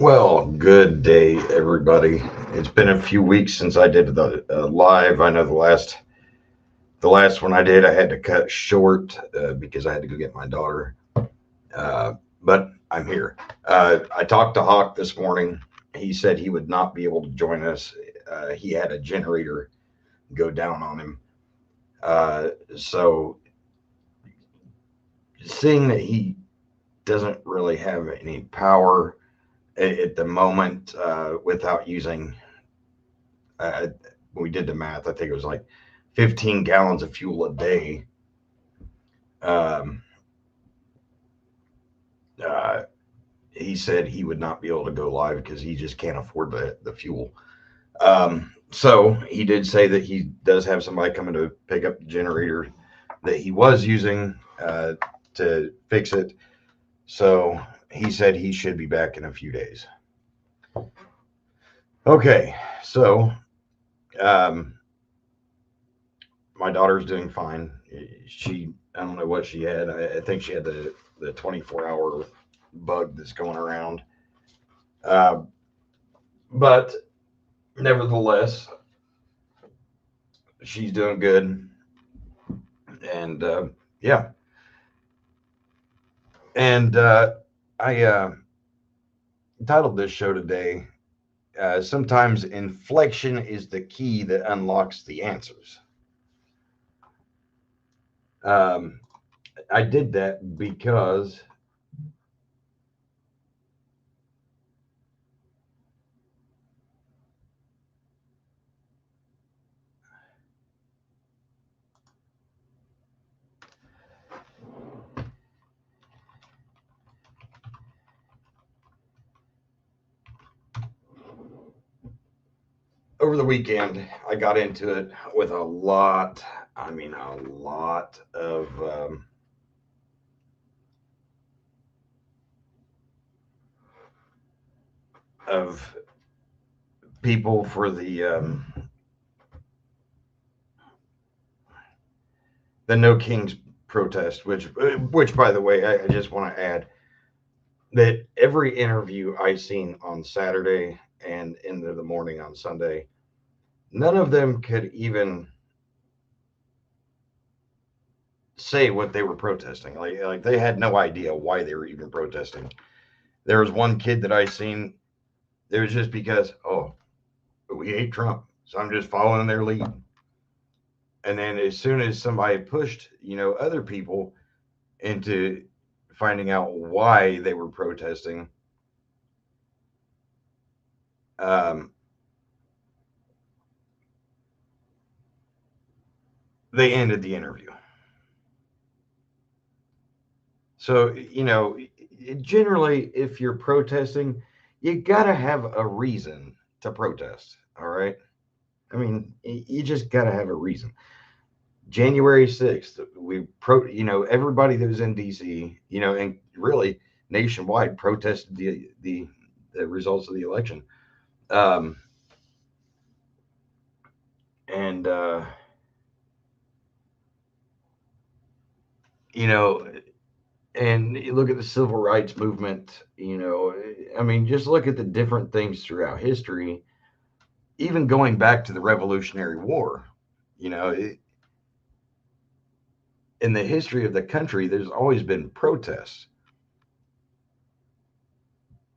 Well, good day, everybody. It's been a few weeks since I did the live. I know the last one I did, I had to cut short because I had to go get my daughter. Uh, but I'm here. I talked to Hawk this morning. He said he would not be able to join us. He had a generator go down on him. So, seeing that he doesn't really have any power at the moment without using uh, when we did the math, I think it was like 15 gallons of fuel a day. Um, uh, he said he would not be able to go live because he just can't afford the fuel. So he did say that he does have somebody coming to pick up the generator that he was using to fix it. So he said he should be back in a few days. Okay, so um, my daughter's doing fine. I don't know what she had. I think she had the 24-hour bug that's going around. Uh, but nevertheless, she's doing good. And yeah. And I titled this show today, Sometimes Inflection is the Key That Unlocks the Answers. Um, I did that because over the weekend I got into it with a lot of people for the No Kings protest, which by the way, I just want to add that every interview I seen on Saturday and into the morning on Sunday, none of them could even say what they were protesting. Like they had no idea why they were even protesting. There was one kid that I seen. It was just because, oh, we hate Trump, so I'm just following their lead. And then as soon as somebody pushed, other people into finding out why they were protesting, um, they ended the interview. So, generally, if you're protesting, you got to have a reason to protest. All right. I mean, you just got to have a reason. January 6th, everybody that was in DC, and really nationwide protested the results of the election. Um, and, you know, and you look at the civil rights movement, I mean, just look at the different things throughout history, even going back to the Revolutionary War, you know, it, in the history of the country, there's always been protests,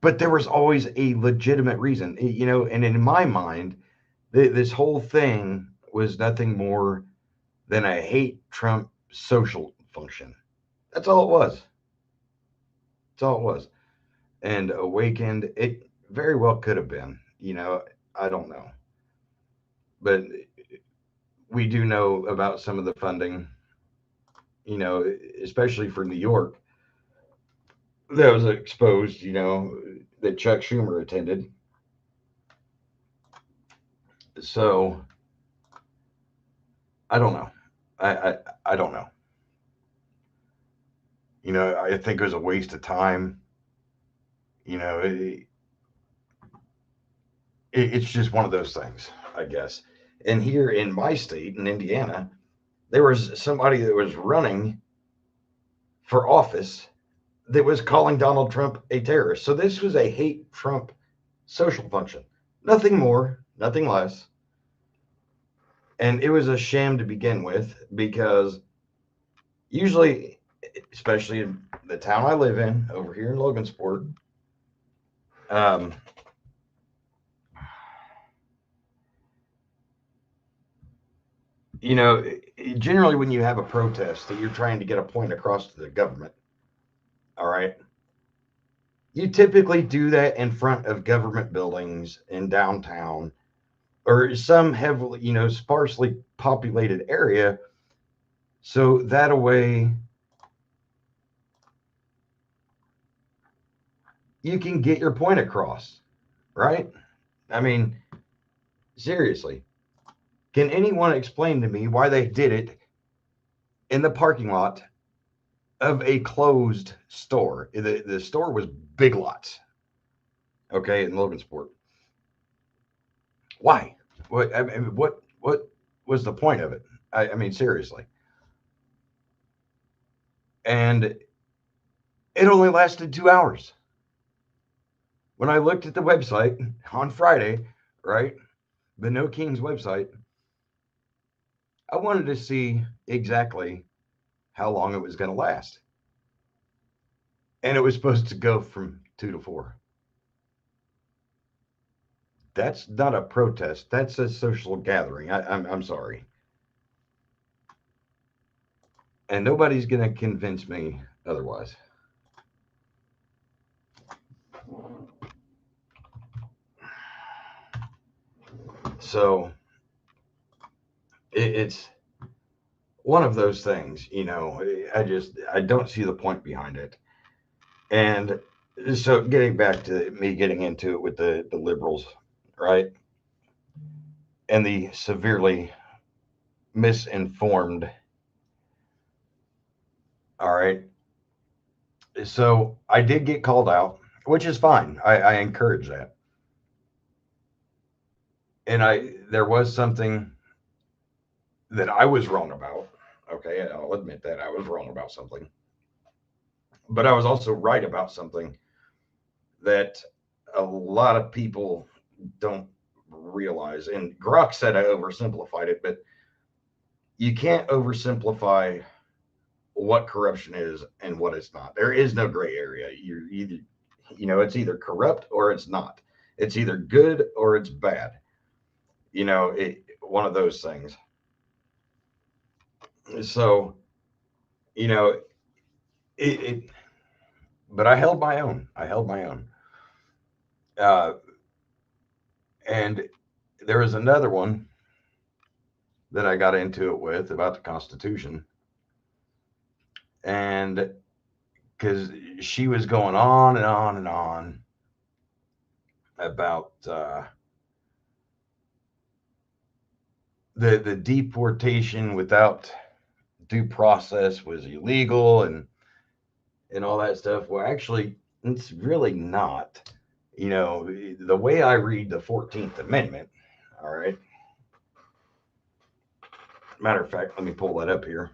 but there was always a legitimate reason, and in my mind, this whole thing was nothing more than a hate Trump social function. That's all it was. That's all it was. And Awakened, it very well could have been, I don't know. But we do know about some of the funding, you know, especially for New York, that was exposed, that Chuck Schumer attended. So I don't know. I don't know. I think it was a waste of time. You know, it's just one of those things, I guess. And here in my state, in Indiana, there was somebody that was running for office that was calling Donald Trump a terrorist. So this was a hate Trump social function. Nothing more, nothing less. And it was a sham to begin with because usually, especially in the town I live in, over here in Logansport, um, you know, generally when you have a protest that you're trying to get a point across to the government, all right, you typically do that in front of government buildings in downtown or some heavily, sparsely populated area. So that way you can get your point across, right? I mean, seriously, can anyone explain to me why they did it in the parking lot of a closed store? The store was Big Lots, okay, in Logansport. Why? What was the point of it? I mean, seriously. And it only lasted 2 hours. When I looked at the website on Friday, right, the No Kings website, I wanted to see exactly how long it was going to last. And it was supposed to go from 2 to 4. That's not a protest. That's a social gathering. I'm sorry. And nobody's going to convince me otherwise. So it's one of those things, I don't see the point behind it. And so getting back to me getting into it with the liberals, right? And the severely misinformed. All right. So I did get called out, which is fine. I encourage that. And there was something that I was wrong about. Okay, I'll admit that I was wrong about something. But I was also right about something that a lot of people don't realize. And Grok said I oversimplified it, but you can't oversimplify what corruption is and what it's not. There is no gray area. You're either, it's either corrupt or it's not. It's either good or it's bad. One of those things. So, you know, it but I held my own. I held my own. Uh, and there was another one that I got into it with about the Constitution. And because she was going on and on and on about the deportation without due process was illegal and all that stuff. Well, actually, it's really not. The way I read the 14th Amendment, all right. Matter of fact, let me pull that up here.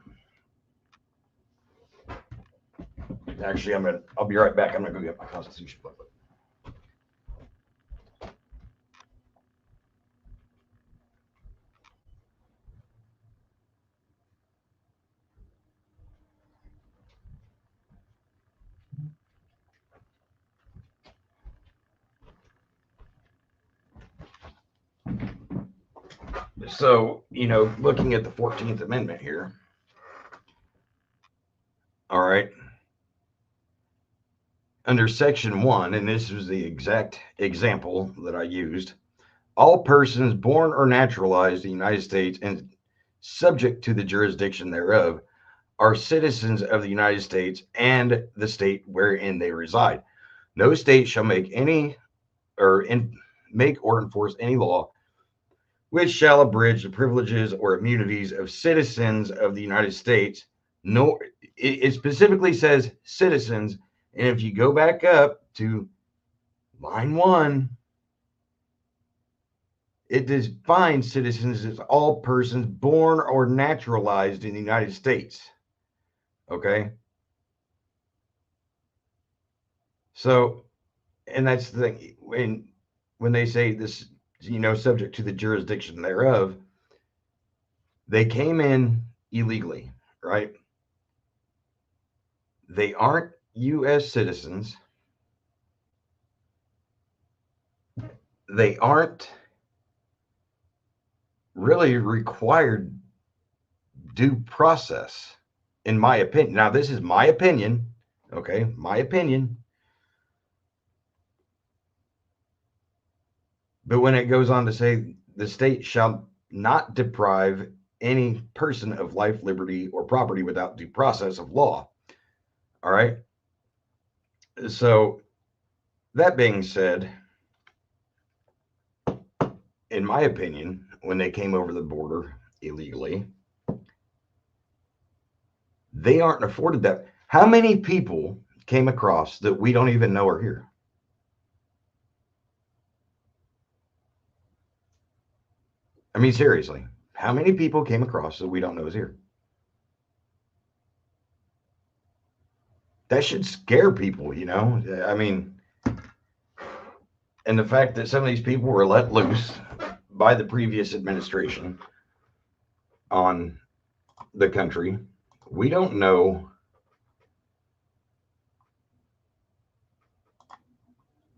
Actually, I'll be right back. I'm gonna go get my Constitution booklet. So, looking at the 14th Amendment here, all right, under Section 1, and this was the exact example that I used, all persons born or naturalized in the United States and subject to the jurisdiction thereof are citizens of the United States and the state wherein they reside. No state shall make or enforce any law which shall abridge the privileges or immunities of citizens of the United States. No, it specifically says citizens. And if you go back up to line 1, it defines citizens as all persons born or naturalized in the United States. Okay. So, and that's the thing when they say this, subject to the jurisdiction thereof, they came in illegally, right? They aren't U.S. citizens. They aren't really required due process, in my opinion. Now, this is my opinion, okay? My opinion. But when it goes on to say the state shall not deprive any person of life, liberty, or property without due process of law. All right. So, that being said, in my opinion, when they came over the border illegally, they aren't afforded that. How many people came across that we don't even know are here? I mean, seriously, how many people came across that we don't know is here? That should scare people, I mean, and the fact that some of these people were let loose by the previous administration on the country, we don't know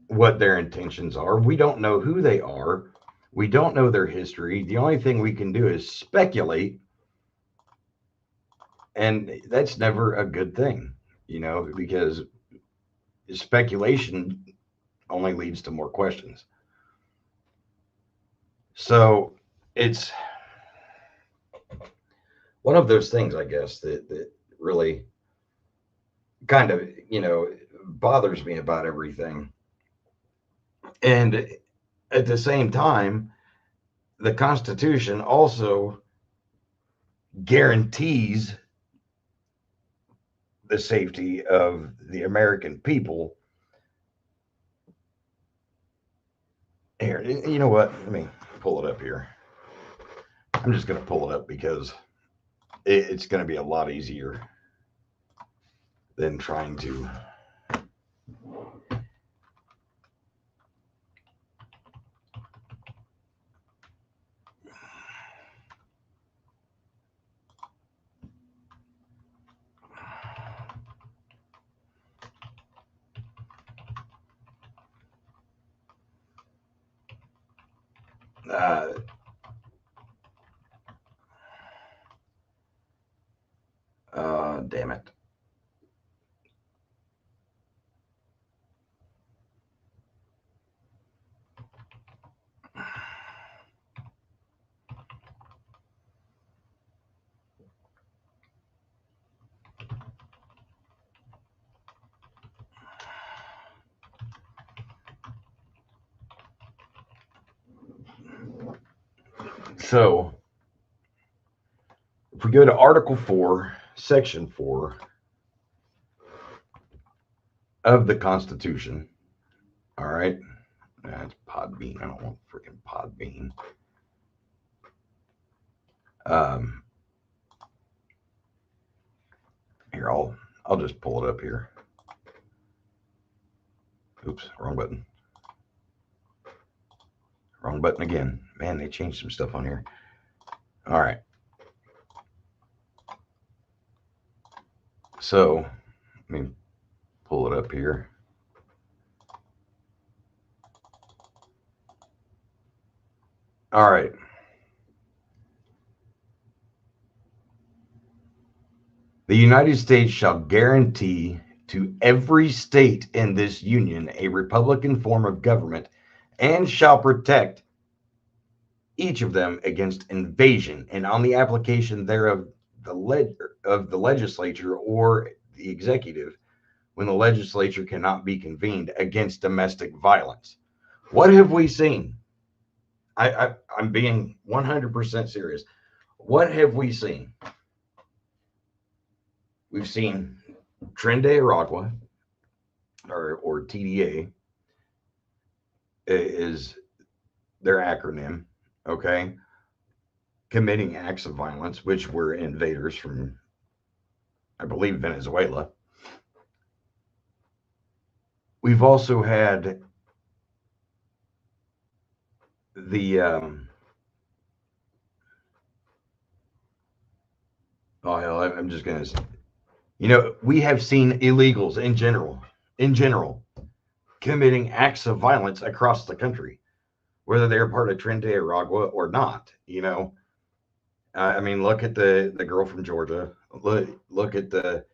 what their intentions are. We don't know who they are. We don't know their history. The only thing we can do is speculate, and that's never a good thing, because speculation only leads to more questions. So it's one of those things, I guess, that really kind of, bothers me about everything. And at the same time, the Constitution also guarantees the safety of the American people. Here, you know what? Let me pull it up here. I'm just going to pull it up because it's going to be a lot easier than trying to. Uh, Damn it. So, if we go to Article 4, Section 4 of the Constitution, all right, that's Podbean. I don't want freaking Podbean. Um, Here, I'll just pull it up here. Oops, wrong button. Wrong button again. Man, they changed some stuff on here. All right. So, let me pull it up here. All right. The United States shall guarantee to every state in this union a republican form of government and shall protect each of them against invasion and on the application thereof of the legislature or the executive when the legislature cannot be convened against domestic violence. What have we seen? I'm being 100% serious. What have we seen? We've seen Tren de Aragua, or TDA, is their acronym, okay? Committing acts of violence, which were invaders from, I believe, Venezuela. we've also had the oh hell, I'm just gonna, we have seen illegals in general committing acts of violence across the country, whether they're part of Trinidad Aragua or not. I mean, look at the girl from Georgia. Look at the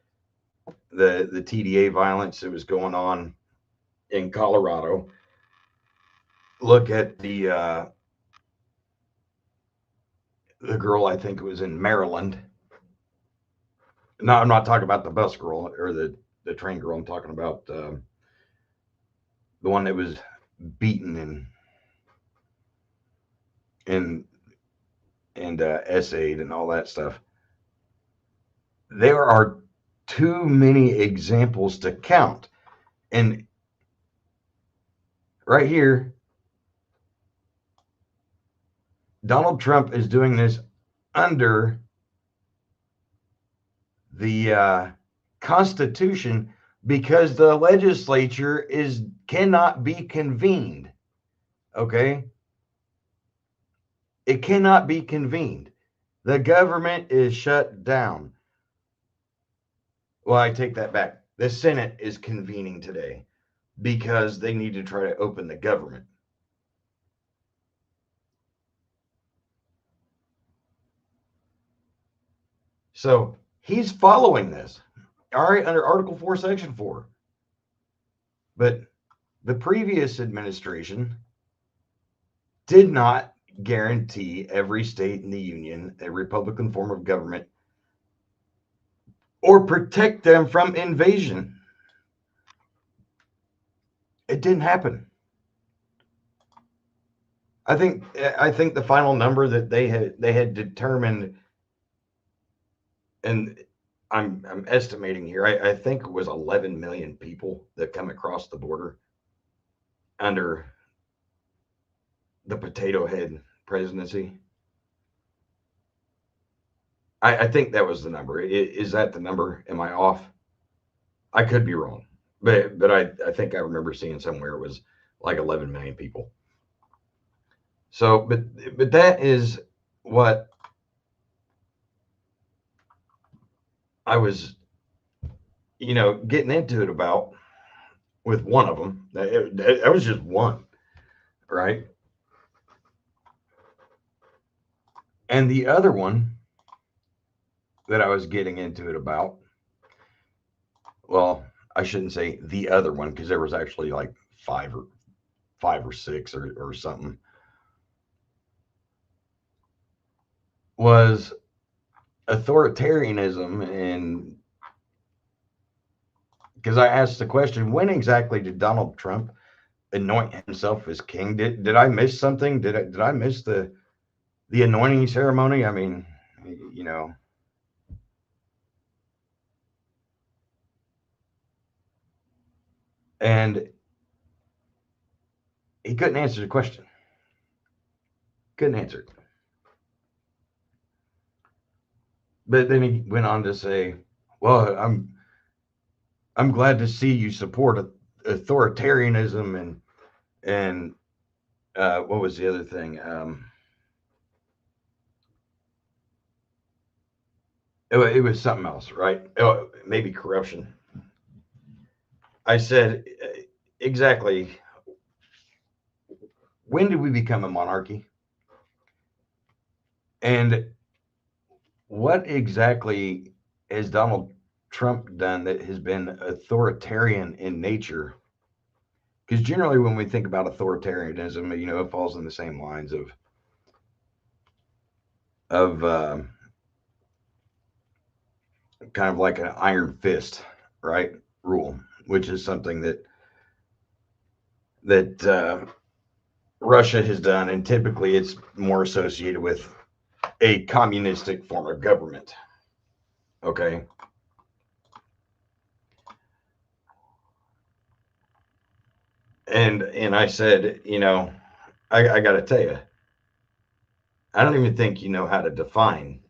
TDA violence that was going on in Colorado. Look at the girl, I think it was in Maryland. No, I'm not talking about the bus girl or the train girl. I'm talking about the one that was beaten and essayed and all that stuff. There are too many examples to count. And right here, Donald Trump is doing this under the Constitution because the legislature cannot be convened. Okay, it cannot be convened. The government is shut down. Well, I take that back. The Senate is convening today because they need to try to open the government. So he's following this. All right, under Article 4, Section 4. But the previous administration did not guarantee every state in the union a Republican form of government or protect them from invasion. It didn't happen. I think the final number that they had determined, and I'm estimating here, I think it was 11 million people that come across the border under the potato head presidency. I think that was the number. Is that the number? Am I off? I could be wrong, but I think I remember seeing somewhere it was like 11 million people. So, but that is what I was, getting into it about with one of them. That was just one, right? And the other one that I was getting into it about, well, I shouldn't say the other one because there was actually like five or six or something, was authoritarianism. And because I asked the question, when exactly did Donald Trump anoint himself as king? Did I miss something? Did I miss the anointing ceremony? I mean, you know, and he couldn't answer the question. Couldn't answer it. But then he went on to say, "Well, I'm glad to see you support authoritarianism and what was the other thing? It was something else, right? Oh, maybe corruption." I said, exactly. When did we become a monarchy? And what exactly has Donald Trump done that has been authoritarian in nature? Because generally, when we think about authoritarianism, it falls in the same lines of kind of like an iron fist, right? Rule, which is something that Russia has done, and typically it's more associated with a communistic form of government. Okay, and I said, I got to tell you, I don't even think you know how to define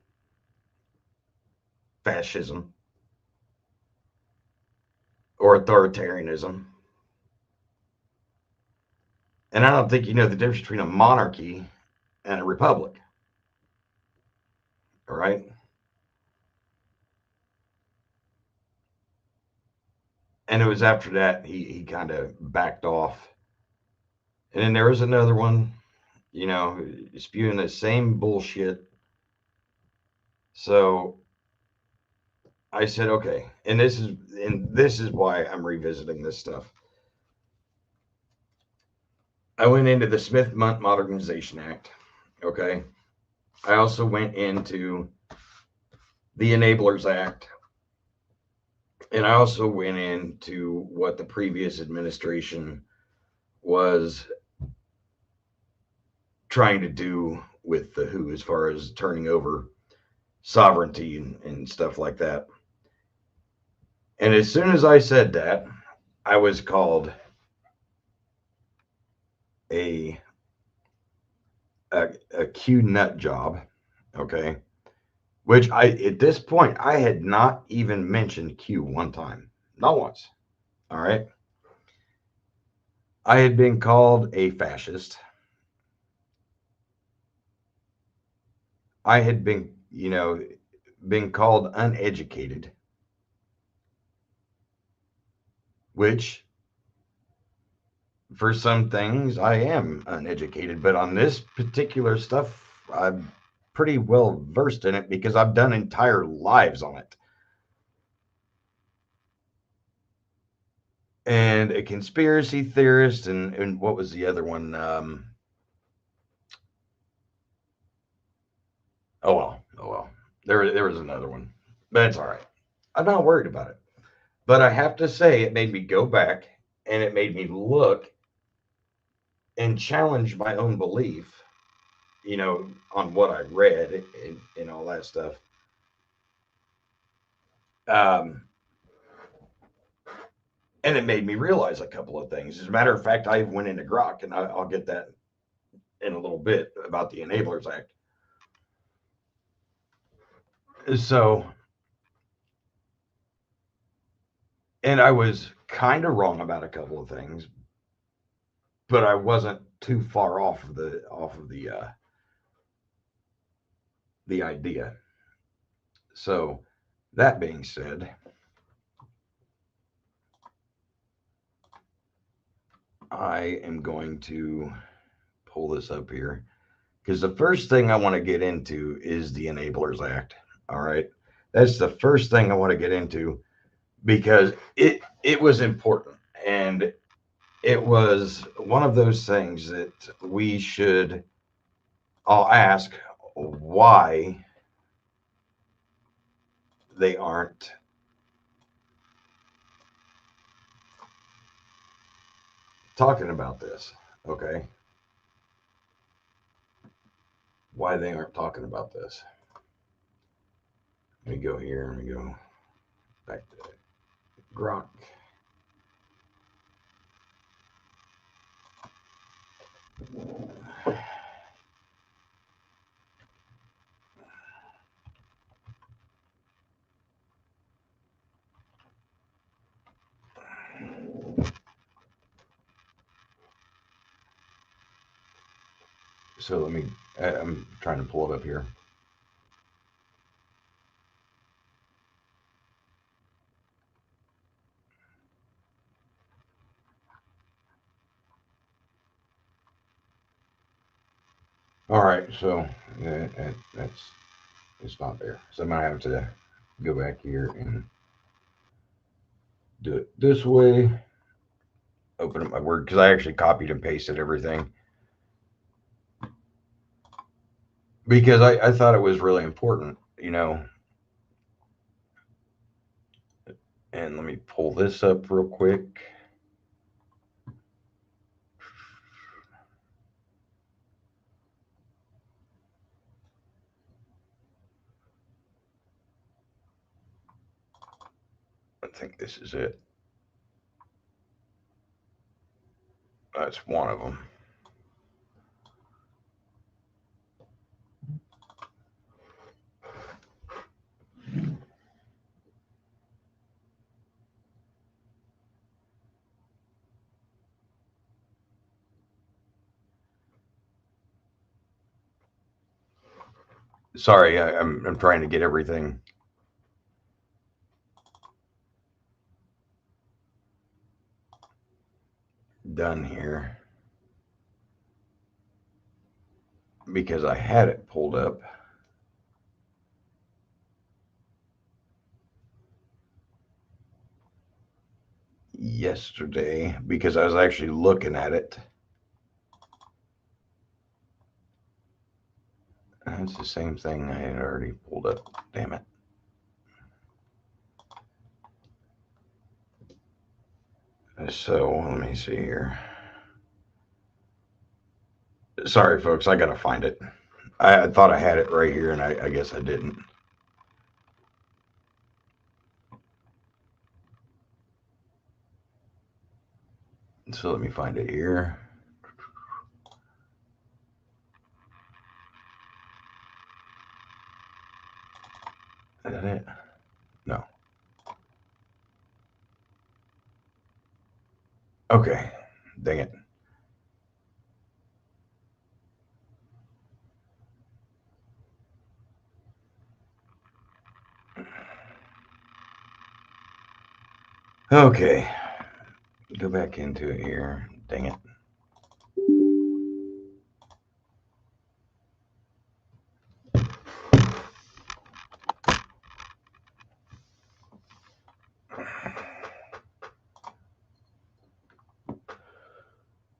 fascism or authoritarianism. And I don't think you know the difference between a monarchy and a republic. All right. And it was after that he kind of backed off. And then there was another one, spewing the same bullshit. So I said, okay, and this is why I'm revisiting this stuff. I went into the Smith Modernization Act. Okay. I also went into the Enablers Act, and I also went into what the previous administration was trying to do with the WHO as far as turning over sovereignty and stuff like that. And as soon as I said that, I was called a a Q nut job. Okay. Which I at this point I had not even mentioned Q one time. Not once. All right. I had been called a fascist. I had been called uneducated, which for some things I am uneducated, but on this particular stuff, I'm pretty well versed in it because I've done entire lives on it. And a conspiracy theorist, and what was the other one? Oh well. There was another one, but it's all right. I'm not worried about it. But I have to say, it made me go back and it made me look and challenge my own belief, on what I read and all that stuff. Um, and it made me realize a couple of things. As a matter of fact, I went into Grok, and I'll get that in a little bit about the Enablers Act. So, and I was kind of wrong about a couple of things, but I wasn't too far off of the idea. So, that being said, I am going to pull this up here because the first thing I want to get into is the Enablers Act. All right, that's the first thing I want to get into because it was important, and it was one of those things that we should all ask why they aren't talking about this. Okay, why they aren't talking about this. Let me go here. Let me go back to Grok. So let me. I'm trying to pull it up here. All right, so that's it's not there. So I might have to go back here and do it this way. Open up my Word because I actually copied and pasted everything because I thought it was really important. And let me pull this up real quick. I think this is it. That's one of them. Sorry, I'm trying to get everything done here because I had it pulled up yesterday because I was actually looking at it. It's the same thing I had already pulled up. Damn it. So let me see here. Sorry, folks, I gotta find it. I thought I had it right here, and I guess I didn't. So let me find it here. Is that it? No. Okay. Dang it. Okay. Go back into it here. Dang it.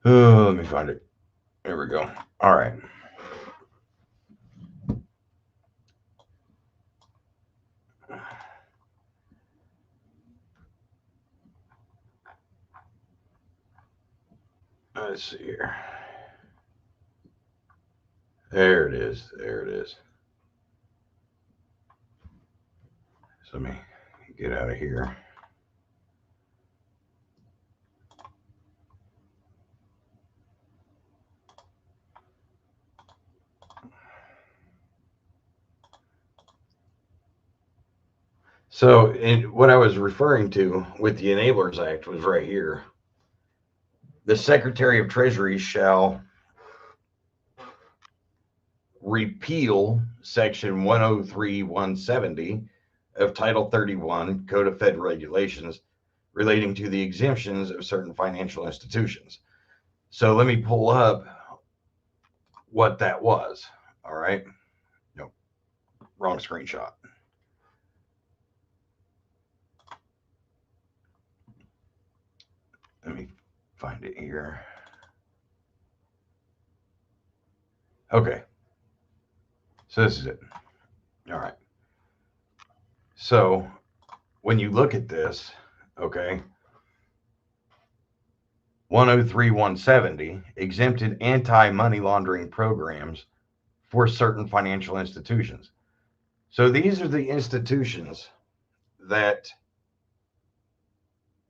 Oh, let me find it. There we go. All right. Let's see here. There it is. There it is. So let me get out of here. So, what I was referring to with the Enablers Act was right here. The Secretary of Treasury shall repeal Section 103-170 of Title 31 Code of Federal Regulations relating to the exemptions of certain financial institutions. So let me pull up what that was. All right. Nope. Wrong screenshot. Let me find it here. Okay. So this is it. All right. So when you look at this, okay, 103-170 exempted anti-money laundering programs for certain financial institutions. So these are the institutions that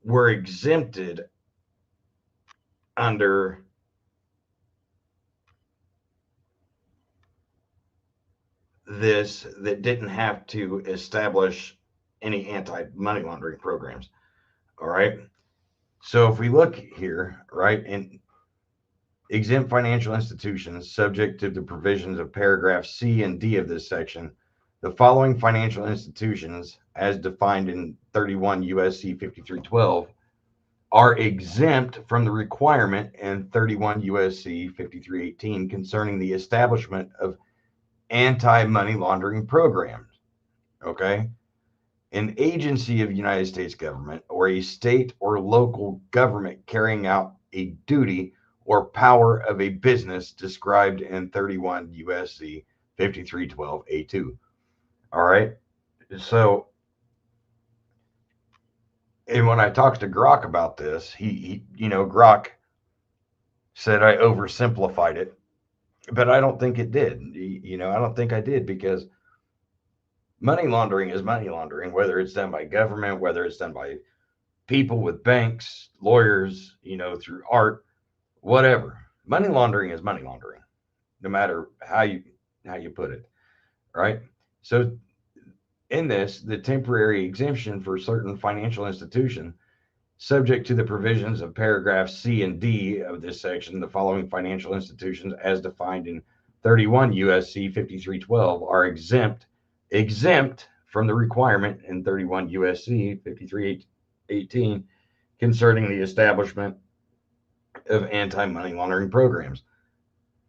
were exempted under this that didn't have to establish any anti-money laundering programs. All right. So if we look here, right, in exempt financial institutions subject to the provisions of paragraph C and D of this section, the following financial institutions, as defined in 31 USC 5312, are exempt from the requirement in 31 USC 5318 concerning the establishment of anti-money laundering programs. Okay. An agency of the United States government or a state or local government carrying out a duty or power of a business described in 31 USC 5312A2. All right. So, and when I talked to Grok about this, Grok said I oversimplified it, but I don't think it did. I don't think I did because money laundering is money laundering, whether it's done by government, whether it's done by people with banks, lawyers, through art, whatever. Money laundering is money laundering, no matter how you put it, right? So in this, the temporary exemption for certain financial institution, subject to the provisions of paragraphs C and D of this section, the following financial institutions as defined in 31 USC 5312 are exempt from the requirement in 31 USC 5318 concerning the establishment of anti-money laundering programs.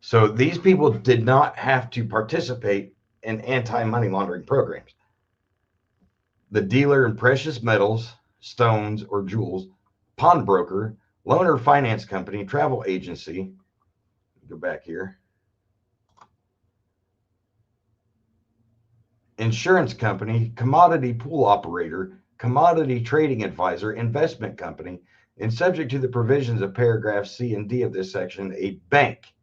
So these people did not have to participate in anti-money laundering programs. The dealer in precious metals, stones, or jewels, pawnbroker, loan or finance company, travel agency, go back here, insurance company, commodity pool operator, commodity trading advisor, investment company, and subject to the provisions of paragraphs C and D of this section, a bank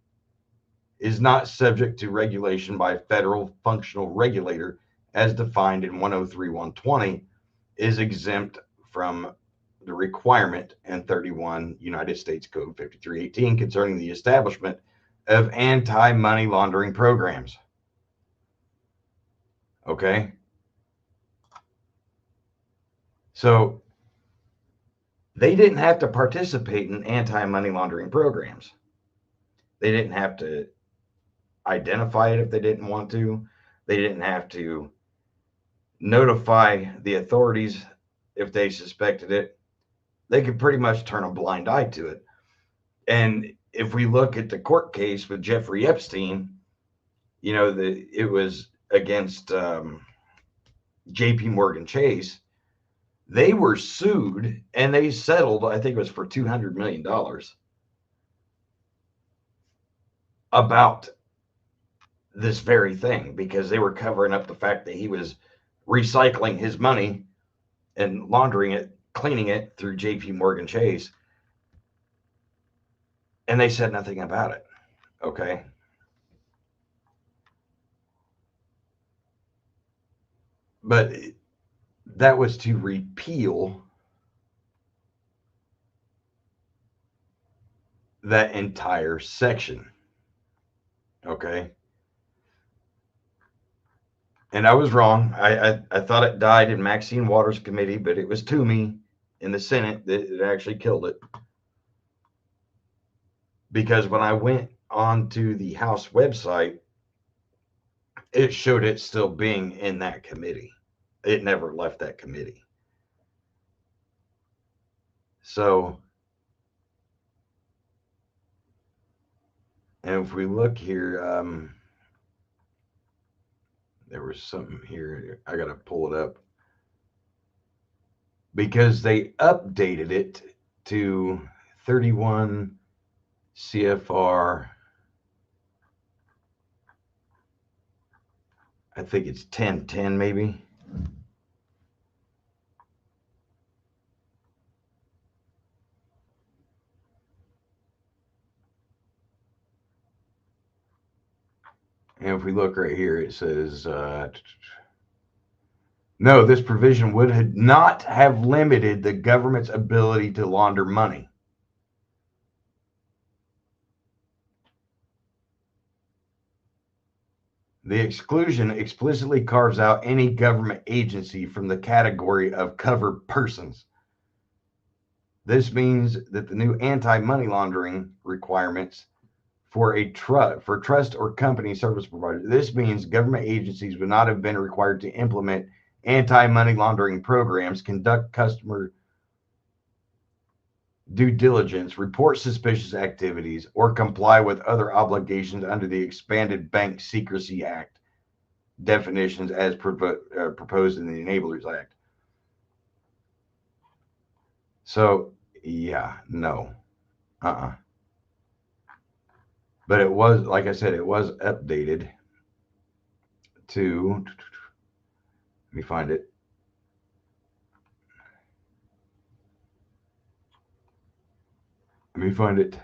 is not subject to regulation by a federal functional regulator as defined in 103.120, is exempt from the requirement in 31 United States Code 5318 concerning the establishment of anti-money laundering programs. Okay? So they didn't have to participate in anti-money laundering programs. They didn't have to identify it if they didn't want to. They didn't have to notify the authorities if they suspected it. They could pretty much turn a blind eye to it. And if we look at the court case with Jeffrey Epstein, it was against J.P. Morgan Chase. They were sued and they settled, I think it was for $200 million about this very thing because they were covering up the fact that he was recycling his money and laundering it, cleaning it through J.P. Morgan Chase. And they said nothing about it. Okay. But that was to repeal that entire section. Okay. And I was wrong. I thought it died in Maxine Waters' committee, but it was Toomey in the Senate that actually killed it. Because when I went onto the House website, it showed it still being in that committee. It never left that committee. So, and if we look here, there was something here. I got to pull it up because they updated it to 31 CFR. I think it's 1010 maybe. And if we look right here, it says, no, this provision would not have limited the government's ability to launder money. The exclusion explicitly carves out any government agency from the category of covered persons. This means that the new anti-money laundering requirements for trust or company service provider. This means government agencies would not have been required to implement anti-money laundering programs, conduct customer due diligence, report suspicious activities, or comply with other obligations under the expanded Bank Secrecy Act definitions as proposed in the Enablers Act. So, yeah, no. But it was, like I said, it was updated to, let me find it. Let me find it.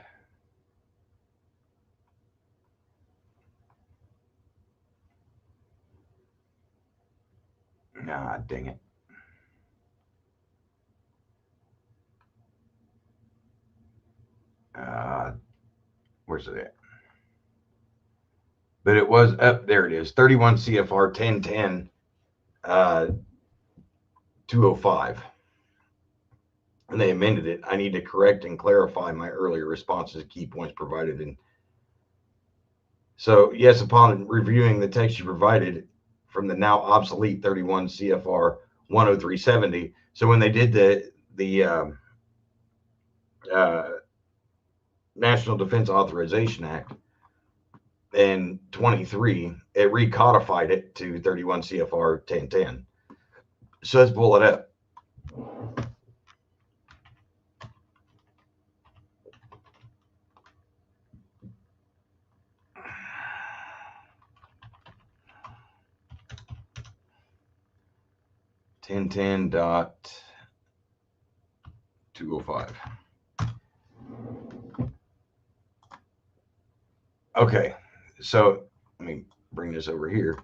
Ah, dang it. Where's it at? But it was up, there it is, 31 CFR 1010 205. And they amended it. I need to correct and clarify my earlier responses to key points provided in So, yes, upon reviewing the text you provided from the now obsolete 31 CFR 10370, so when they did the uh, National Defense Authorization Act in 23, it recodified it to 31 CFR 1010. So let's pull it up. .205. Okay, so let me bring this over here.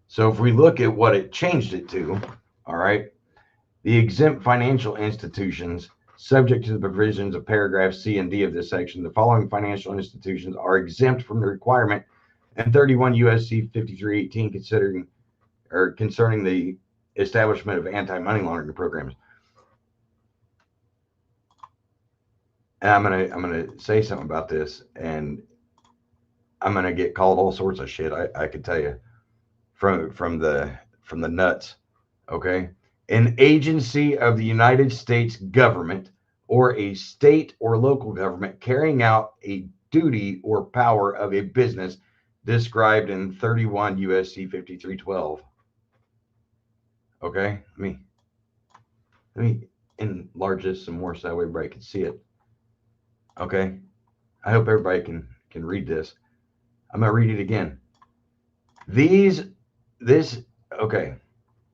So if we look at what it changed it to, all right, the exempt financial institutions, subject to the provisions of paragraph C and D of this section, the following financial institutions are exempt from the requirement in 31 USC 5318 concerning the establishment of anti-money laundering programs. And I'm gonna say something about this, and I'm gonna get called all sorts of shit. I could tell you from the nuts. Okay, an agency of the United States government or a state or local government carrying out a duty or power of a business described in 31 USC 5312. Okay, let me enlarge this some more so that way everybody can see it. Okay, I hope everybody can read this. I'm gonna read it again. These this okay.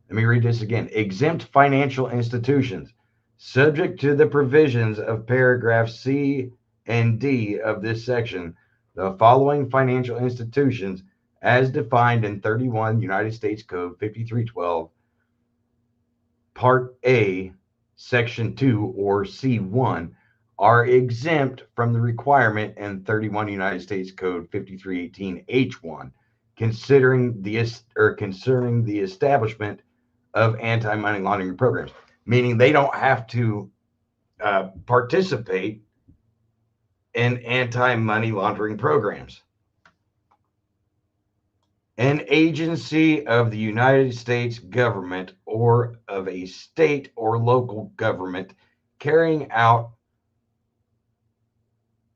Let me read this again. Exempt financial institutions, subject to the provisions of paragraph C and D of this section, the following financial institutions, as defined in 31 United States Code 5312, Part A, Section 2, or C1, are exempt from the requirement in 31 United States Code 5318 H1, considering concerning the establishment of anti-money laundering programs, meaning they don't have to participate in anti-money laundering programs. An agency of the United States government or of a state or local government carrying out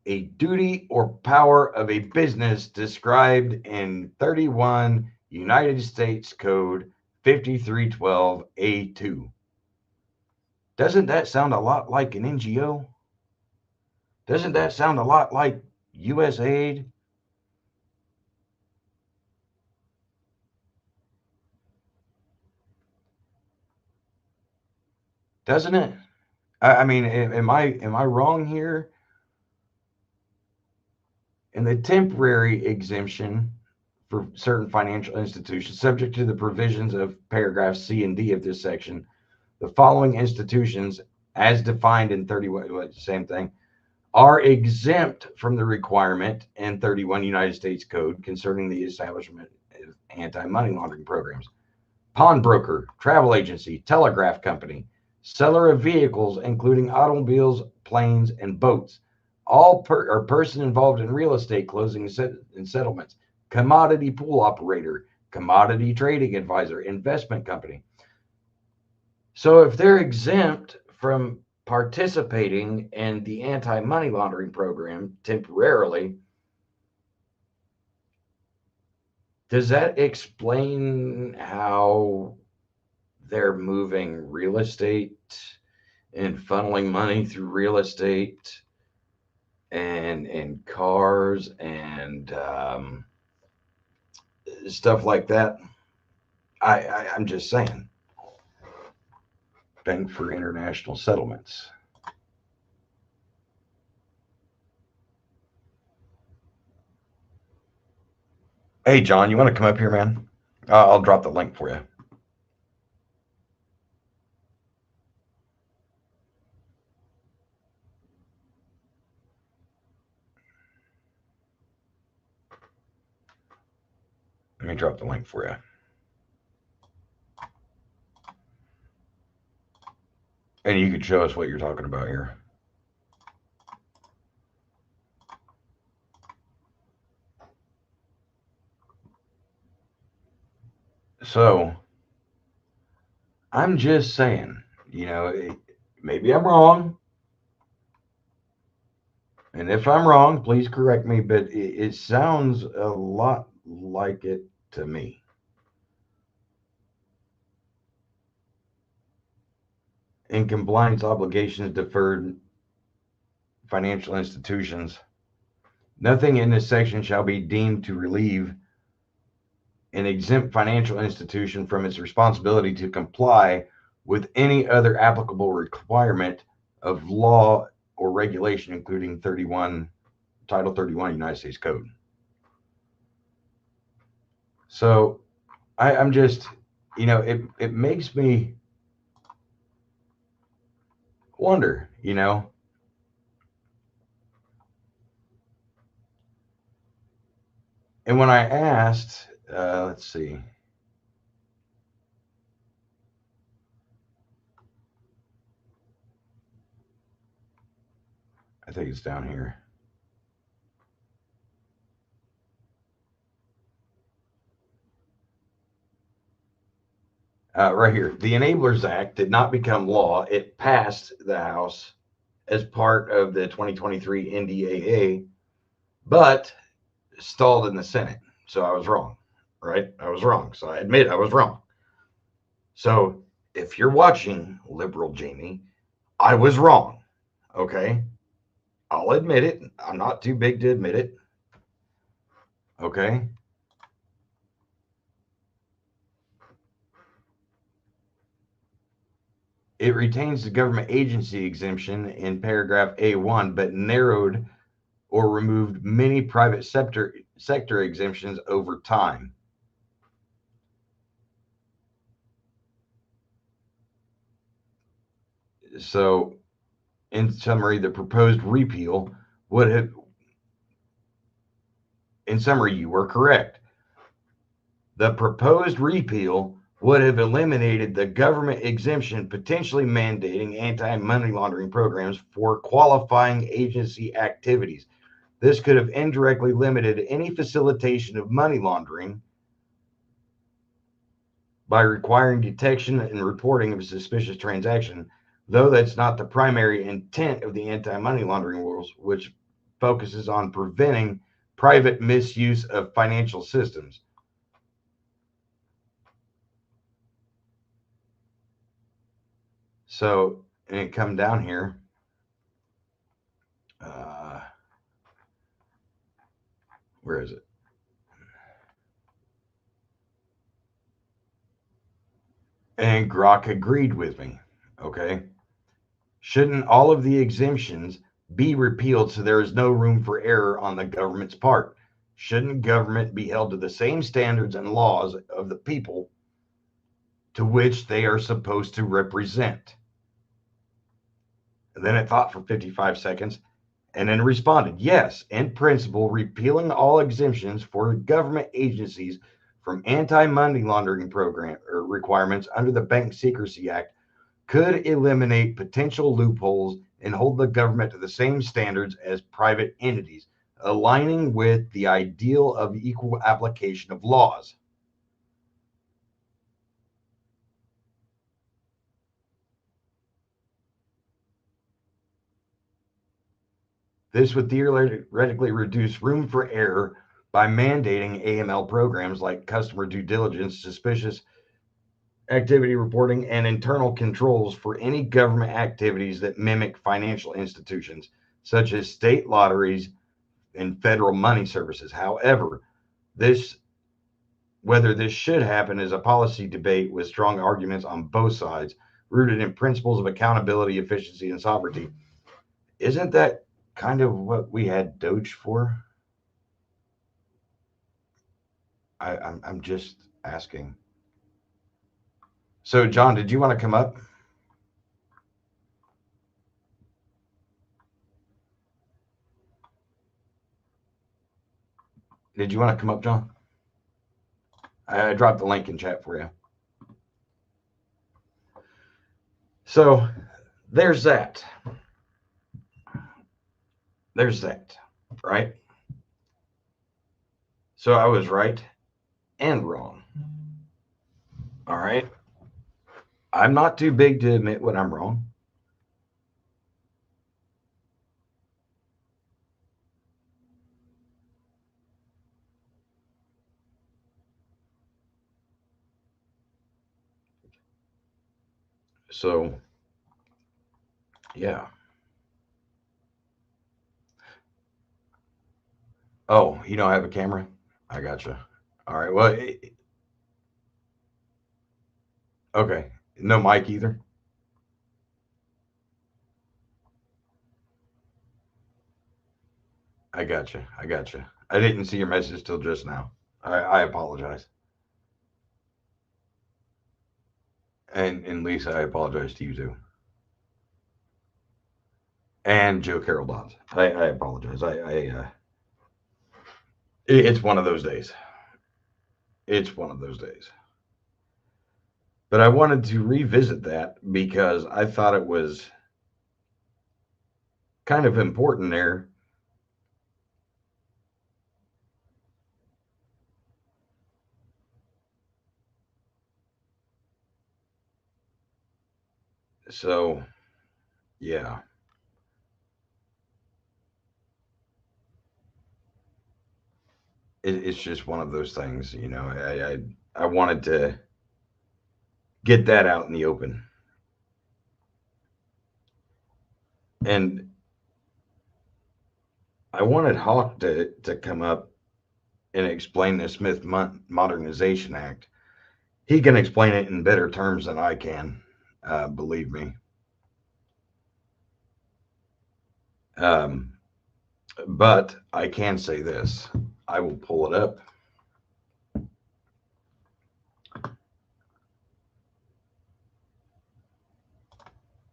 a duty or power of a business described in 31 United States Code 5312A2. Doesn't that sound a lot like an NGO? Doesn't that sound a lot like USAID? Doesn't it? I mean, am I wrong here? In the temporary exemption for certain financial institutions, subject to the provisions of paragraphs C and D of this section, the following institutions, as defined in 31, same thing, are exempt from the requirement in 31 United States Code concerning the establishment of anti-money laundering programs. Pawnbroker, travel agency, telegraph company, seller of vehicles, including automobiles, planes, and boats. All or person involved in real estate closing and settlements, commodity pool operator, commodity trading advisor, investment company. So if they're exempt from participating in the anti-money laundering program temporarily, does that explain how they're moving real estate and funneling money through real estate and cars and stuff like that? I'm just saying. Bank for International Settlements. Hey, John, you want to come up here, man? I'll drop the link for you. Let me drop the link for you. And you can show us what you're talking about here. So I'm just saying, maybe I'm wrong. And if I'm wrong, please correct me, but it sounds a lot like it to me. In compliance obligations deferred financial institutions, nothing in this section shall be deemed to relieve an exempt financial institution from its responsibility to comply with any other applicable requirement of law or regulation, including Title 31 United States Code. So I'm just, it makes me wonder, and when I asked, let's see, I think it's down here. Right here. The Enablers Act did not become law. It passed the House as part of the 2023 NDAA, but stalled in the Senate. So I was wrong, right? I was wrong. So I admit I was wrong. So if you're watching, liberal Jamie, I was wrong. Okay. I'll admit it. I'm not too big to admit it. Okay. It retains the government agency exemption in paragraph A1, but narrowed or removed many private sector exemptions over time. So, in summary, the proposed repeal would have, in summary, you were correct. The proposed repeal would have eliminated the government exemption, potentially mandating anti money laundering programs for qualifying agency activities. This could have indirectly limited any facilitation of money laundering by requiring detection and reporting of a suspicious transaction, though that's not the primary intent of the anti money laundering rules, which focuses on preventing private misuse of financial systems. So, and it come down here. Uh, where is it? And Grok agreed with me. Okay. Shouldn't all of the exemptions be repealed so there is no room for error on the government's part? Shouldn't government be held to the same standards and laws of the people to which they are supposed to represent? And then it thought for 55 seconds and then responded, yes, in principle, repealing all exemptions for government agencies from anti-money laundering program or requirements under the Bank Secrecy Act could eliminate potential loopholes and hold the government to the same standards as private entities, aligning with the ideal of equal application of laws. This would theoretically reduce room for error by mandating AML programs like customer due diligence, suspicious activity reporting, and internal controls for any government activities that mimic financial institutions, such as state lotteries and federal money services. However, this whether this should happen is a policy debate with strong arguments on both sides, rooted in principles of accountability, efficiency, and sovereignty. Isn't that kind of what we had Doge for? I'm just asking. So, John, did you want to come up? Did you want to come up, John? I dropped the link in chat for you. So, there's that. There's that, right? So I was right and wrong. All right. I'm not too big to admit when I'm wrong. So, yeah. Oh, you don't have a camera? I gotcha. All right. Well, okay. No mic either. I gotcha. I gotcha. I didn't see your message till just now. I apologize. And Lisa, I apologize to you too. And Joe Carroll Dodds. I apologize. It's one of those days. It's one of those days. But I wanted to revisit that because I thought it was kind of important there. So, yeah, it's just one of those things. I wanted to get that out in the open. And I wanted Hawk to come up and explain the Smith Modernization Act. He can explain it in better terms than I can, believe me. Um, but I can say this. I will pull it up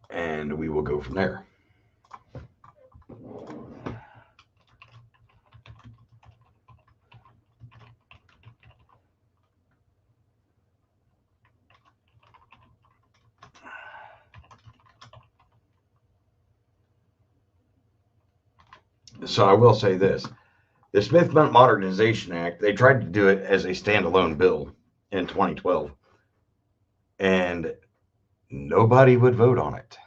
and we will go from there. So I will say this. The Smith Modernization Act, they tried to do it as a standalone bill in 2012, and nobody would vote on it.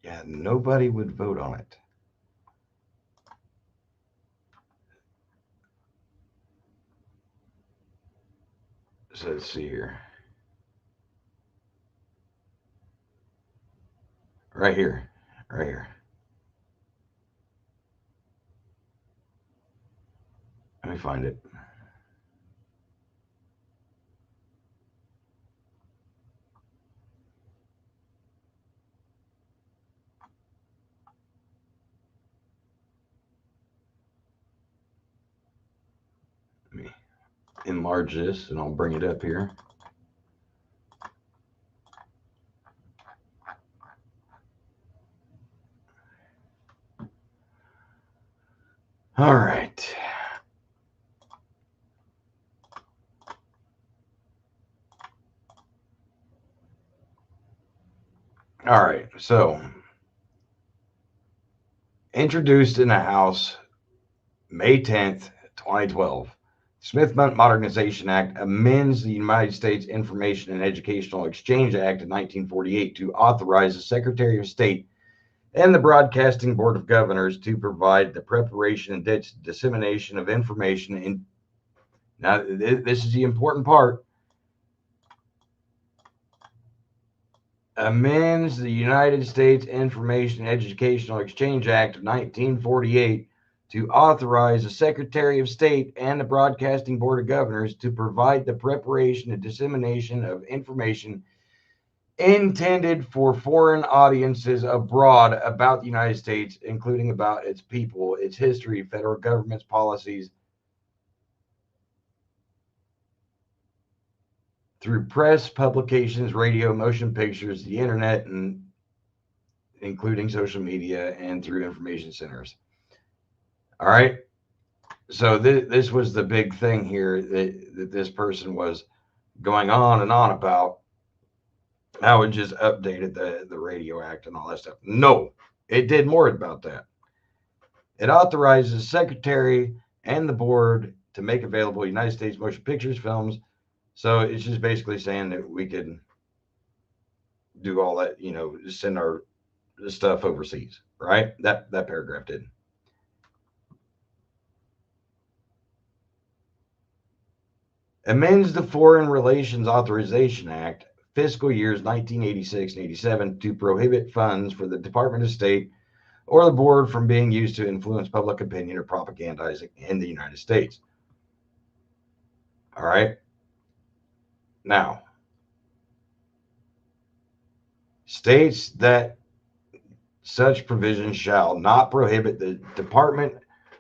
Yeah, nobody would vote on it. So let's see here. Right here. Right here. Let me find it. Let me enlarge this and I'll bring it up here. All right. All right. So, introduced in the House May 10th, 2012. Smith Modernization Act amends the United States Information and Educational Exchange Act of 1948 to authorize the Secretary of State and the Broadcasting Board of Governors to provide the preparation and dissemination of information in. Now, this is the important part. Amends the United States Information and Educational Exchange Act of 1948 to authorize the Secretary of State and the Broadcasting Board of Governors to provide the preparation and dissemination of information intended for foreign audiences abroad about the United States, including about its people, its history, federal government's policies, through press, publications, radio, motion pictures, the internet, and including social media, and through information centers. All right. So this was the big thing here that this person was going on and on about how it just updated the Radio Act and all that stuff. No, it did more about that. It authorizes the secretary and the board to make available United States motion pictures, films, So it's just basically saying that we could do all that, send our stuff overseas, right? That paragraph did. Amends the Foreign Relations Authorization Act, fiscal years 1986 and 87, to prohibit funds for the Department of State or the board from being used to influence public opinion or propagandizing in the United States. All right. Now, states that such provisions shall not prohibit the department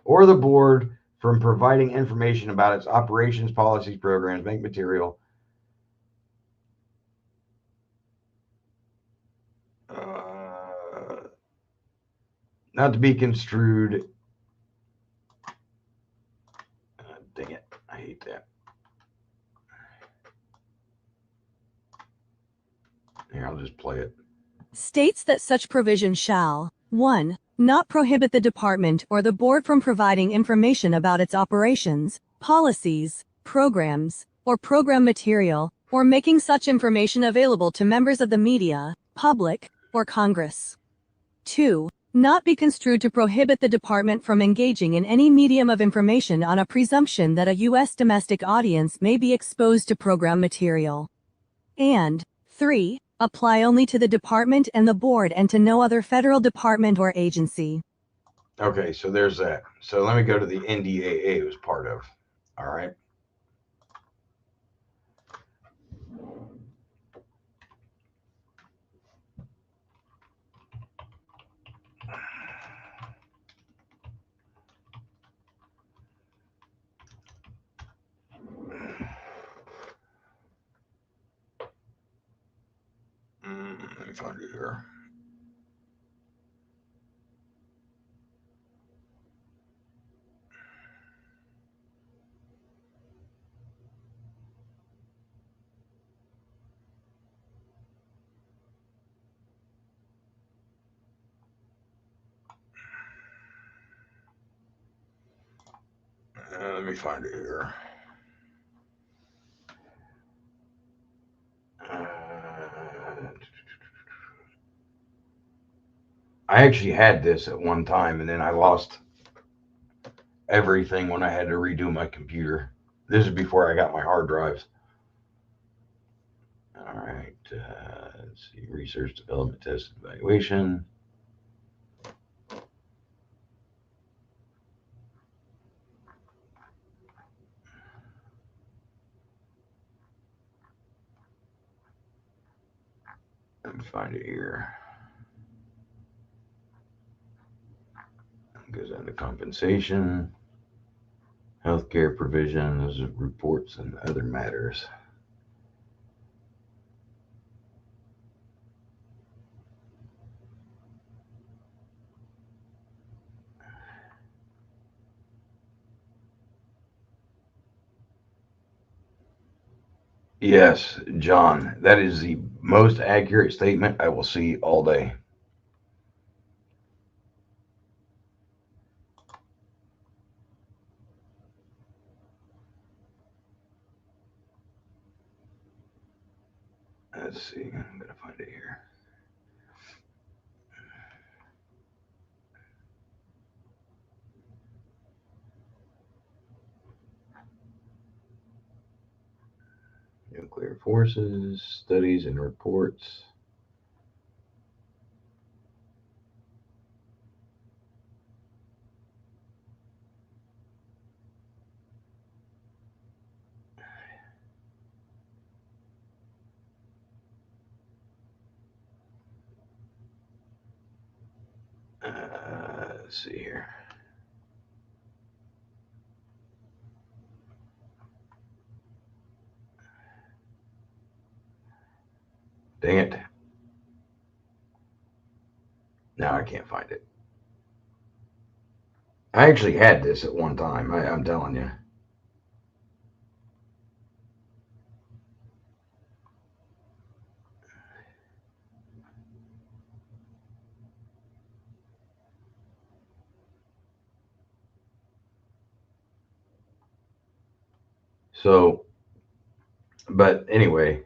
or the board from providing information about its operations, policies, programs, make material, not to be construed. Dang it. I hate that. Here, I'll just play it. States that such provision shall 1. Not prohibit the department or the board from providing information about its operations, policies, programs, or program material, or making such information available to members of the media, public, or Congress. 2. Not be construed to prohibit the department from engaging in any medium of information on a presumption that a U.S. domestic audience may be exposed to program material. And 3. Apply only to the department and the board and to no other federal department or agency. Okay, so there's that. So let me go to the NDAA it was part of. All right. Let me find it here. Let me find it here. I actually had this at one time, and then I lost everything when I had to redo my computer. This is before I got my hard drives. All right. Let's see. Research, development, test, evaluation. Let me find it here. It goes into compensation, healthcare provisions, reports, and other matters. Yes, John, that is the most accurate statement I will see all day. Let's see. I'm going to find it here. Nuclear forces, studies and reports. Let's see here. Dang it. Now I can't find it. I actually had this at one time, I'm telling you. So But anyway,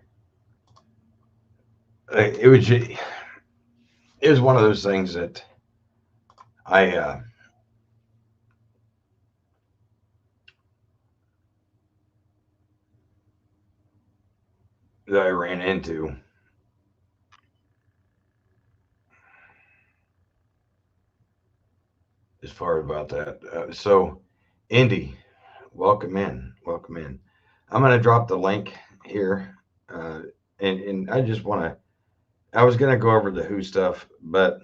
it was it was one of those things that I that I ran into as far about that. So, Indy, welcome in, welcome in. I'm gonna drop the link here, uh, and I just want to. I was gonna go over the Who stuff, but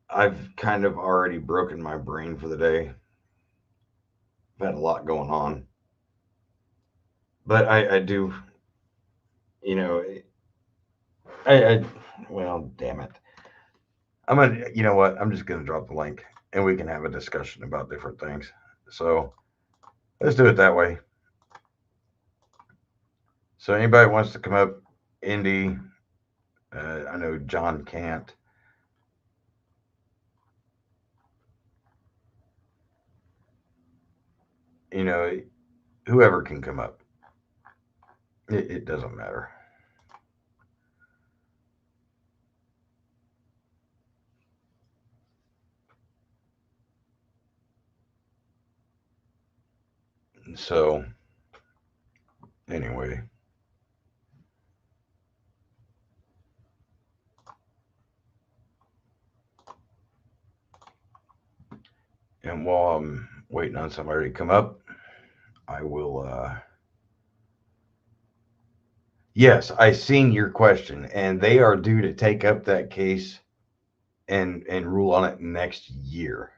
I've kind of already broken my brain for the day. I've had a lot going on, but I do, you know, I well, damn it. You know what? I'm just gonna drop the link, and we can have a discussion about different things. So let's do it that way. So anybody wants to come up, Indy? I know John can't. You know, whoever can come up. It doesn't matter. So anyway, and while I'm waiting on somebody to come up, I will. Yes, I seen your question, and they are due to take up that case and rule on it next year.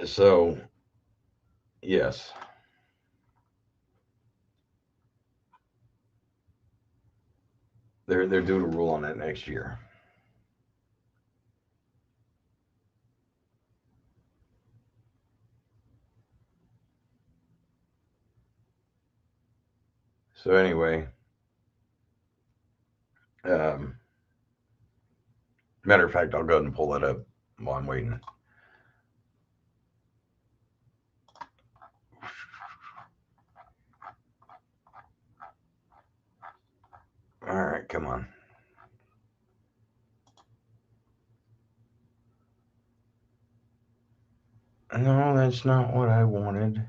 So yes, they're due to rule on it next year. So anyway, um, matter of fact, I'll go ahead and pull that up while I'm waiting. All right, come on. No, that's not what I wanted.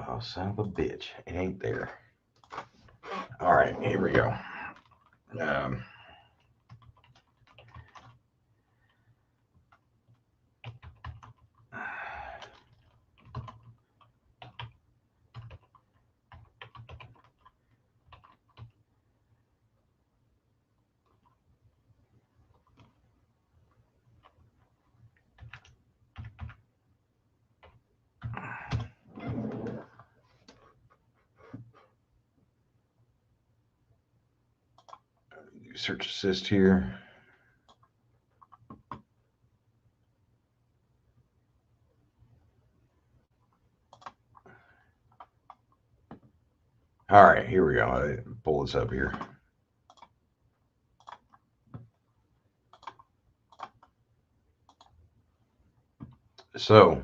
Oh, son of a bitch. It ain't there. All right, here we go. Um, search assist here. All right, here we go. I pull this up here. So,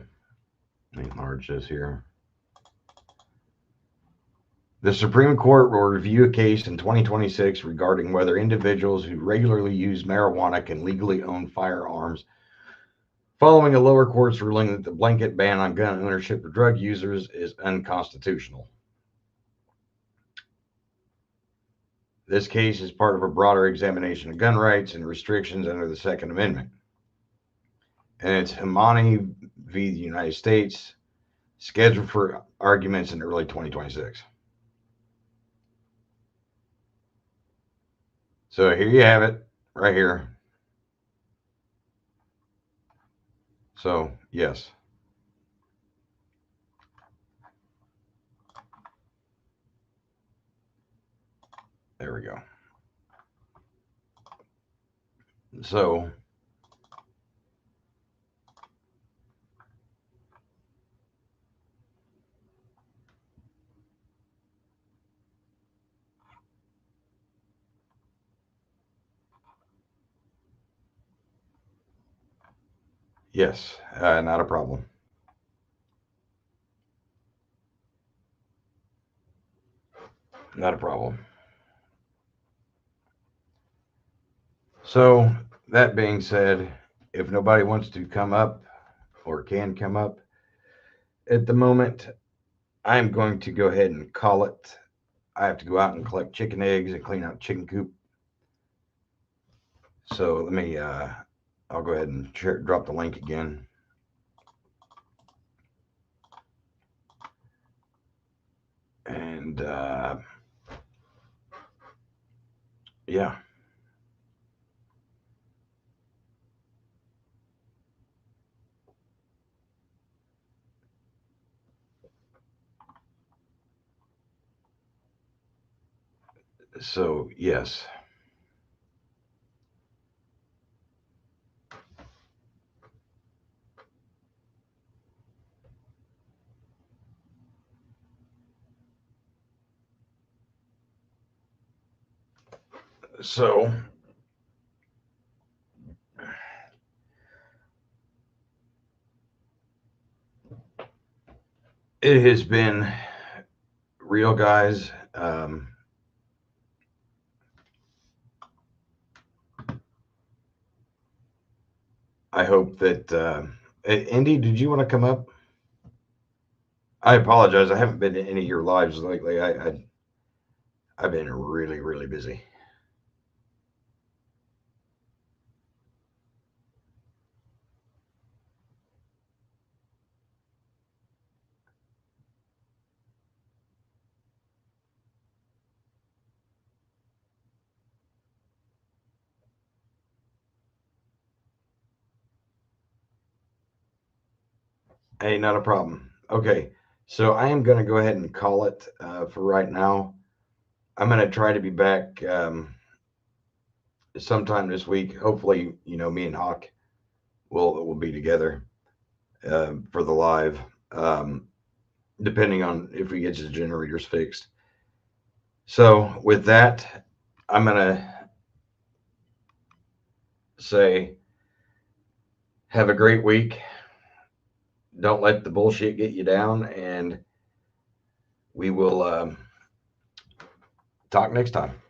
let me enlarge this here. The Supreme Court will review a case in 2026 regarding whether individuals who regularly use marijuana can legally own firearms, following a lower court's ruling that the blanket ban on gun ownership for drug users is unconstitutional. This case is part of a broader examination of gun rights and restrictions under the Second Amendment. And it's Himani v. the United States, scheduled for arguments in early 2026. So here you have it, right here. So, yes. There we go. So, yes, not a problem. Not a problem. So, that being said, if nobody wants to come up or can come up at the moment, I'm going to go ahead and call it. I have to go out and collect chicken eggs and clean out chicken coop. So I'll go ahead and drop the link again. And yeah, so yes. So it has been real, guys. I hope that Indy, did you want to come up? I apologize. I haven't been to any of your lives lately. I've been really, really busy. Hey, not a problem. Okay, so I am going to go ahead and call it for right now. I'm going to try to be back sometime this week. Hopefully, me and Hawk will be together for the live, um, depending on if we get the generators fixed. So with that, I'm gonna say, have a great week. Don't let the bullshit get you down, and we will talk next time.